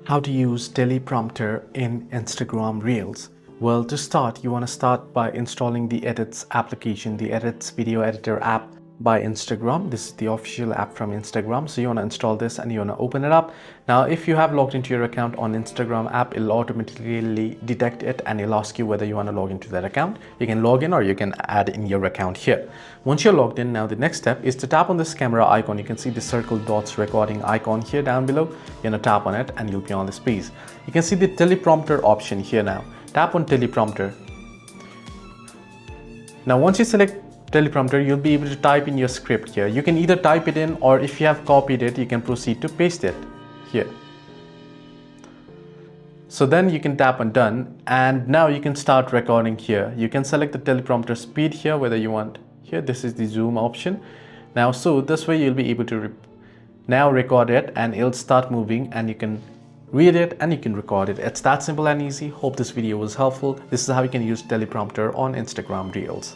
How to use Teleprompter in Instagram Reels. Well, to start, you want to start by installing the Edits application, the Edits video editor app by Instagram. This is the official app from Instagram. So you want to install this and you want to open it up. Now, if you have logged into your account on Instagram app, it'll automatically detect it and it'll ask you whether you want to log into that account. You can log in or you can add in your account here. Once you're logged in, now the next step is to tap on this camera icon. You can see the circle dots recording icon here down below. You're going to tap on it and you'll be on this page. You can see the teleprompter option here now. Tap on teleprompter. Now once you select teleprompter, you'll be able to type in your script here. You can either type it in, or if you have copied it, you can proceed to paste it here. So then you can tap on done, and now you can start recording here. You can select the teleprompter speed here, whether you want here. This is the zoom option. Now, so this way you'll be able to now record it and it'll start moving and you can read it and you can record it. It's that simple and easy. Hope this video was helpful. This is how you can use teleprompter on Instagram Reels.